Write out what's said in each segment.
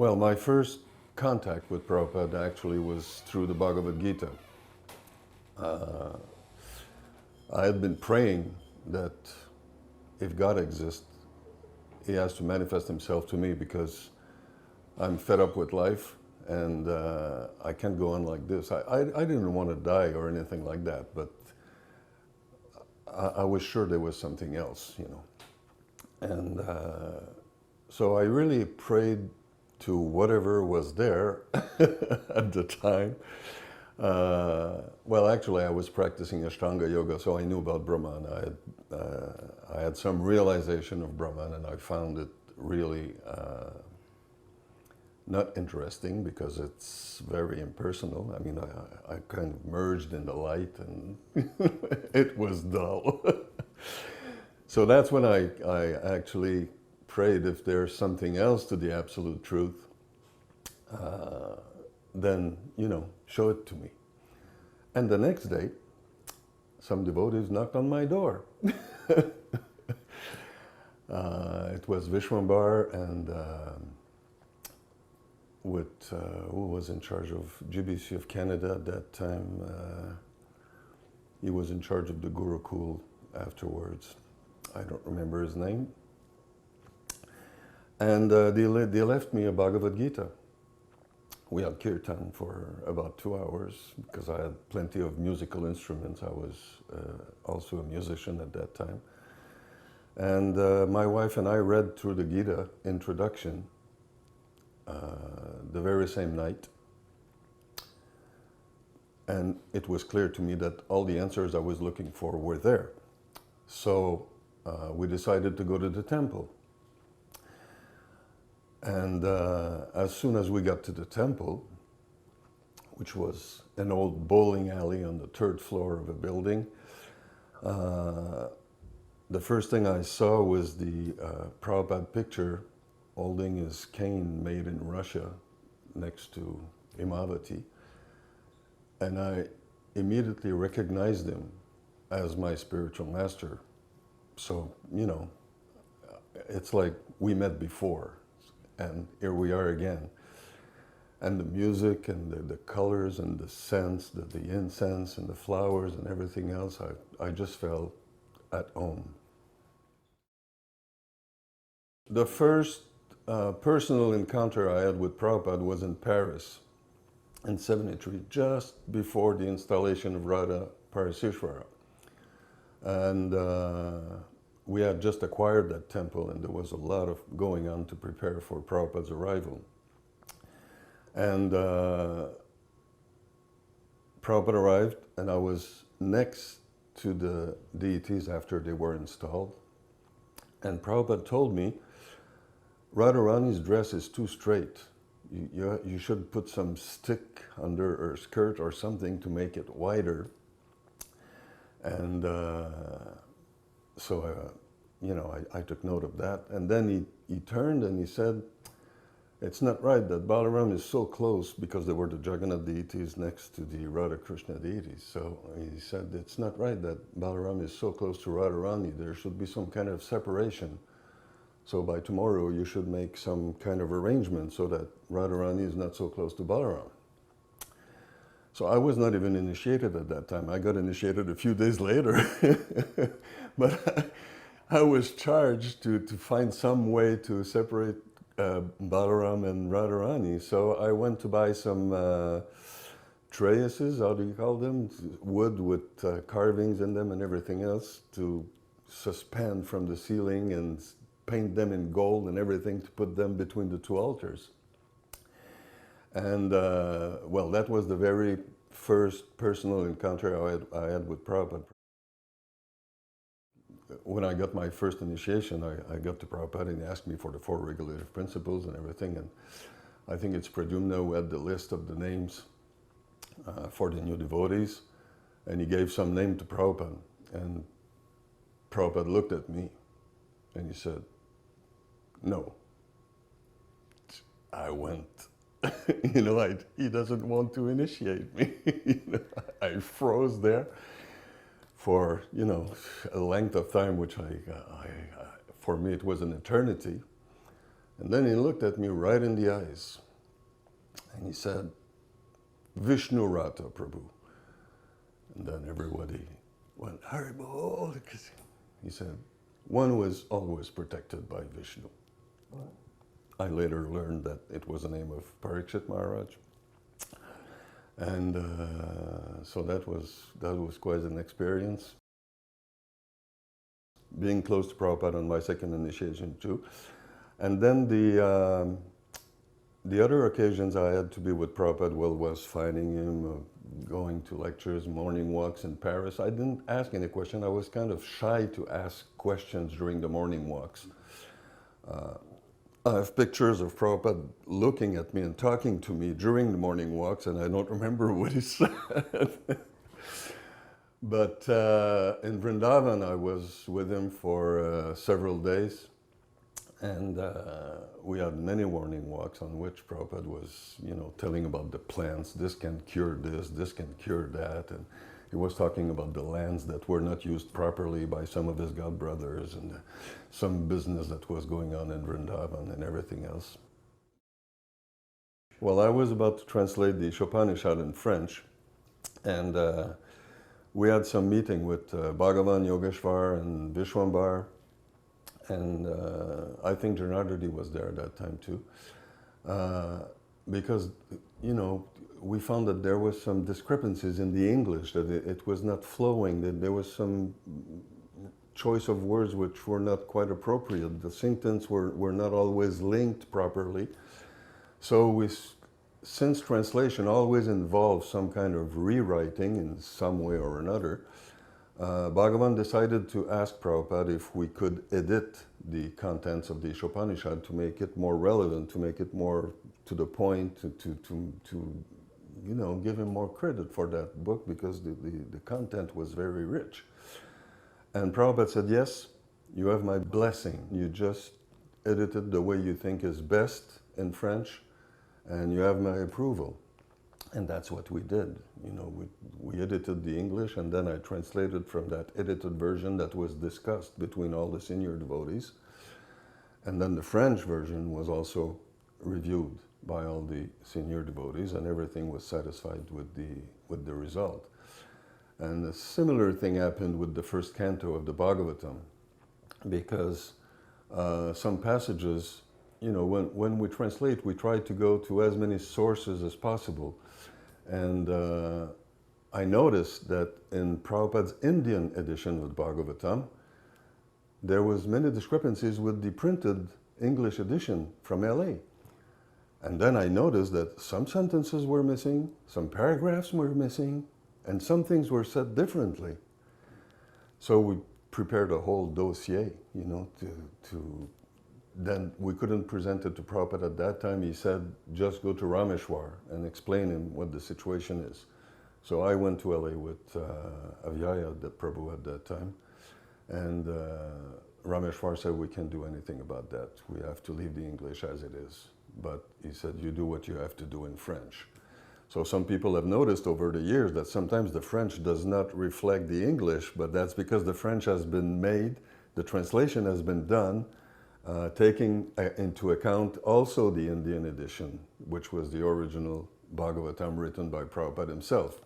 Well, my first contact with Prabhupada actually was through the Bhagavad-gita. I had been praying that if God exists, He has to manifest Himself to me because I'm fed up with life and I can't go on like this. I didn't want to die or anything like that, but I was sure there was something else, you know. And so I really prayed to whatever was there at the time. Well, actually, I was practicing Ashtanga Yoga, so I knew about Brahman. I had some realization of Brahman, and I found it really not interesting because it's very impersonal. I mean, I kind of merged in the light, and it was dull. So that's when I actually prayed, if there's something else to the absolute truth, then, you know, show it to me. And the next day, some devotees knocked on my door. It was Vishnurata and who was in charge of GBC of Canada at that time. He was in charge of the Gurukul afterwards. I don't remember his name. And they left me a Bhagavad-gita. We had kirtan for about 2 hours because I had plenty of musical instruments. I was also a musician at that time. And my wife and I read through the Gita introduction the very same night. And it was clear to me that all the answers I was looking for were there. So we decided to go to the temple. And as soon as we got to the temple, which was an old bowling alley on the 3rd floor of a building, the first thing I saw was the Prabhupada picture holding his cane made in Russia next to Imavati. And I immediately recognized him as my spiritual master. So, you know, it's like we met before. And here we are again. And the music and the colors and the scents, the incense and the flowers and everything else, I just felt at home. The first personal encounter I had with Prabhupada was in Paris in '73, just before the installation of Radha Parasishvara. And we had just acquired that temple, and there was a lot of going on to prepare for Prabhupada's arrival. And Prabhupada arrived, and I was next to the deities after they were installed. And Prabhupada told me, Radharani's dress is too straight. You should put some stick under her skirt or something to make it wider. And so, you know, I took note of that. And then he turned and he said, it's not right that Balaram is so close, because they were the Jagannath deities next to the Radha Krishna deities. So he said, it's not right that Balaram is so close to Radharani. There should be some kind of separation. So by tomorrow, you should make some kind of arrangement so that Radharani is not so close to Balaram. So I was not even initiated at that time. I got initiated a few days later. But I was charged to find some way to separate Balaram and Radharani. So I went to buy some trellises, how do you call them? Wood with carvings in them and everything else to suspend from the ceiling and paint them in gold and everything to put them between the 2 altars. And well, that was the very first personal encounter I had with Prabhupada. When I got my first initiation, I got to Prabhupada and he asked me for the 4 regulative principles and everything. And I think it's Pradyumna who had the list of the names for the new devotees. And he gave some name to Prabhupada. And Prabhupada looked at me and he said, no. I went, you know, he doesn't want to initiate me. You know, I froze there for, you know, a length of time, which for me, it was an eternity. And then he looked at me right in the eyes and he said, Vishnurata, Prabhu. And then everybody went, Haribol. He said, one was always protected by Vishnu. I later learned that it was the name of Parikshit Maharaj. And so that was quite an experience. Being close to Prabhupada on my second initiation too. And then the other occasions I had to be with Prabhupada, well, was finding him, going to lectures, morning walks in Paris. I didn't ask any question. I was kind of shy to ask questions during the morning walks. I have pictures of Prabhupada looking at me and talking to me during the morning walks, and I don't remember what he said. But in Vrindavan, I was with him for several days, and we had many morning walks on which Prabhupada was, telling about the plants. This can cure this can cure that, and he was talking about the lands that were not used properly by some of his god brothers, and some business that was going on in Vrindavan and everything else. Well, I was about to translate the Upanishad in French, and we had some meeting with Bhagavan, Yogeshwar, and Vishwambar, and I think Janardari was there at that time too, because, we found that there was some discrepancies in the English, that it was not flowing, that there was some choice of words which were not quite appropriate. The sentences were not always linked properly. So since translation always involves some kind of rewriting in some way or another, Bhagavan decided to ask Prabhupada if we could edit the contents of the Upanishad to make it more relevant, to make it more to the point, to give him more credit for that book, because the content was very rich. And Prabhupada said, yes, you have my blessing. You just edited the way you think is best in French, and you have my approval. And that's what we did. We edited the English, and then I translated from that edited version that was discussed between all the senior devotees. And then the French version was also reviewed by all the senior devotees, and everything was satisfied with the result. And a similar thing happened with the first canto of the Bhagavatam, because some passages, when we translate, we try to go to as many sources as possible. And I noticed that in Prabhupada's Indian edition of the Bhagavatam, there was many discrepancies with the printed English edition from LA. And then I noticed that some sentences were missing, some paragraphs were missing, and some things were said differently. So we prepared a whole dossier, then we couldn't present it to Prabhupada at that time. He said, just go to Rameshwar and explain him what the situation is. So I went to LA with Avyaya, the Prabhu at that time, and Rameshwar said, we can't do anything about that. We have to leave the English as it is. But he said, you do what you have to do in French. So some people have noticed over the years that sometimes the French does not reflect the English, but that's because the French has been made, the translation has been done, taking into account also the Indian edition, which was the original Bhagavatam written by Prabhupada himself.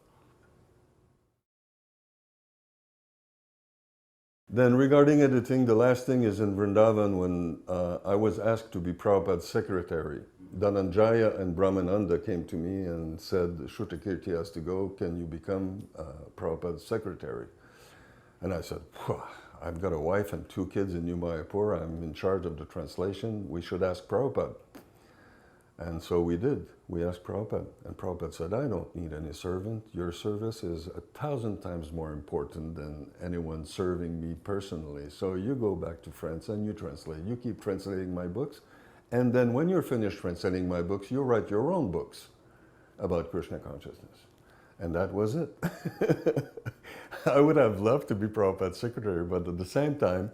Then regarding editing, the last thing is in Vrindavan when I was asked to be Prabhupada's secretary. Dhananjaya and Brahmananda came to me and said, Shrutakirti has to go, can you become Prabhupada's secretary? And I said, I've got a wife and 2 kids in New Mayapur, I'm in charge of the translation, we should ask Prabhupada. And so we did. We asked Prabhupada, and Prabhupada said, I don't need any servant. Your service is 1,000 times more important than anyone serving me personally. So you go back to France and you translate. You keep translating my books, and then when you're finished translating my books, you write your own books about Krishna consciousness. And that was it. I would have loved to be Prabhupada's secretary, but at the same time,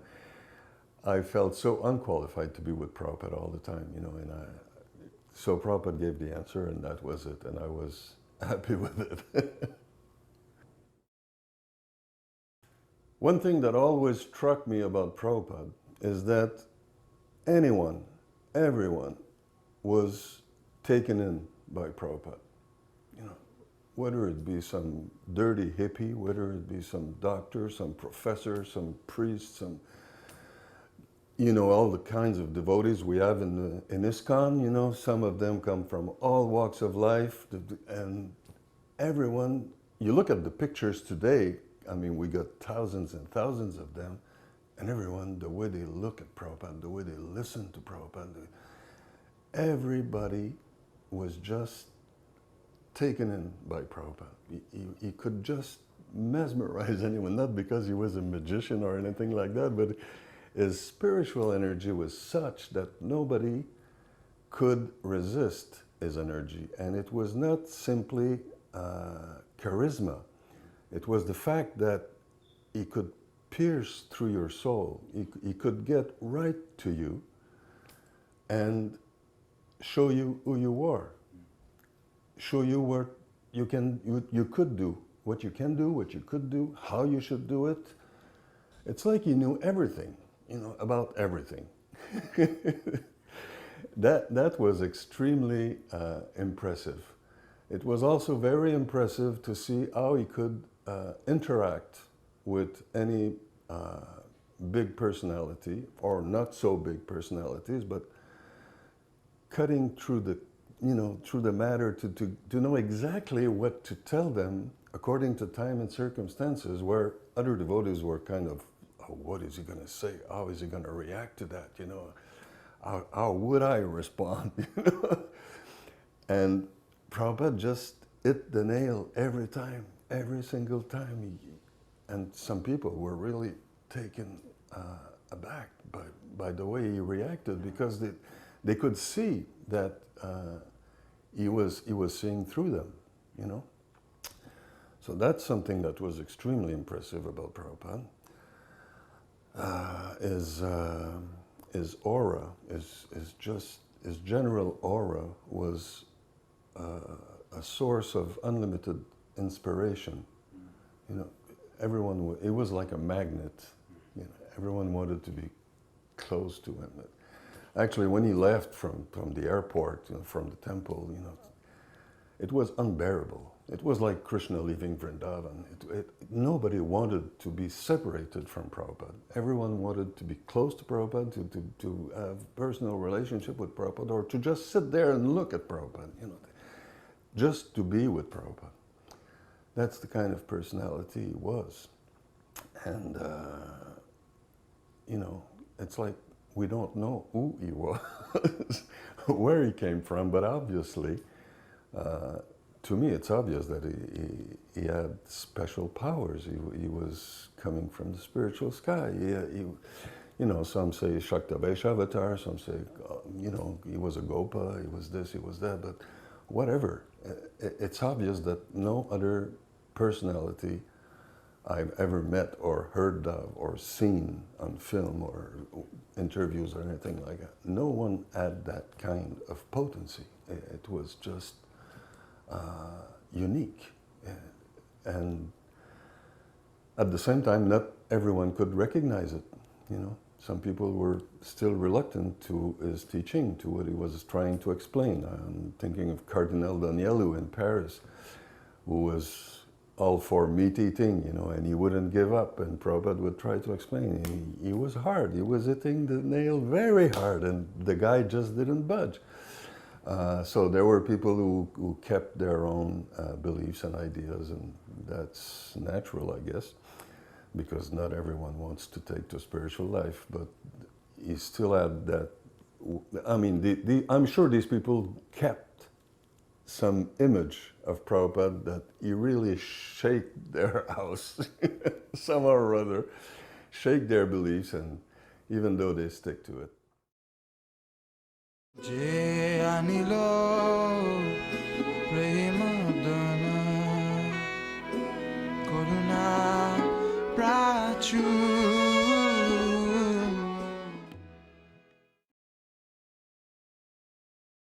I felt so unqualified to be with Prabhupada all the time, so Prabhupada gave the answer, and that was it, and I was happy with it. One thing that always struck me about Prabhupada is that anyone, everyone was taken in by Prabhupada. You know, whether it be some dirty hippie, whether it be some doctor, some professor, some priest, some, you know, all the kinds of devotees we have in ISKCON, you know, some of them come from all walks of life, and everyone, you look at the pictures today, I mean, we got thousands and thousands of them, and everyone, the way they look at Prabhupada, the way they listen to Prabhupada, everybody was just taken in by Prabhupada. He could just mesmerize anyone, not because he was a magician or anything like that, but his spiritual energy was such that nobody could resist his energy. And it was not simply charisma. It was the fact that he could pierce through your soul. He could get right to you and show you who you are. Show you what you could do, what you can do, what you could do, how you should do it. It's like he knew everything, you know, about everything. That was extremely impressive. It was also very impressive to see how he could interact with any big personality, or not so big personalities, but cutting through the, you know, through the matter to know exactly what to tell them according to time and circumstances, where other devotees were kind of, oh, what is he going to say? How is he going to react to that? You know, how would I respond? You know? And Prabhupada just hit the nail every time, every single time. And some people were really taken aback by the way he reacted, because they could see that he was seeing through them, you know. So that's something that was extremely impressive about Prabhupada. His aura, his general aura was a source of unlimited inspiration. You know, everyone, it was like a magnet. You know, everyone wanted to be close to him. Actually, when he left from the airport, you know, from the temple, you know, it was unbearable. It was like Krishna leaving Vrindavan. Nobody wanted to be separated from Prabhupada. Everyone wanted to be close to Prabhupada, to have personal relationship with Prabhupada, or to just sit there and look at Prabhupada, you know, just to be with Prabhupada. That's the kind of personality he was. And, you know, it's like we don't know who he was, where he came from, but obviously, to me, it's obvious that he had special powers. He was coming from the spiritual sky. You know, some say Shaktavesh avatar, some say, you know, he was a Gopa, he was this, he was that, but whatever. It's obvious that no other personality I've ever met or heard of or seen on film or interviews or anything like that, no one had that kind of potency. It was just unique. And at the same time, not everyone could recognize it, you know. Some people were still reluctant to his teaching, to what he was trying to explain. I'm thinking of Cardinal Danielou in Paris, who was all for meat eating, you know, and he wouldn't give up, and Prabhupada would try to explain. He was hard. He was hitting the nail very hard, and the guy just didn't budge. So there were people who kept their own beliefs and ideas, and that's natural, I guess, because not everyone wants to take to spiritual life, but he still had that. I mean, I'm sure these people kept some image of Prabhupada that he really shake their house, somehow or other, shake their beliefs, and even though they stick to it.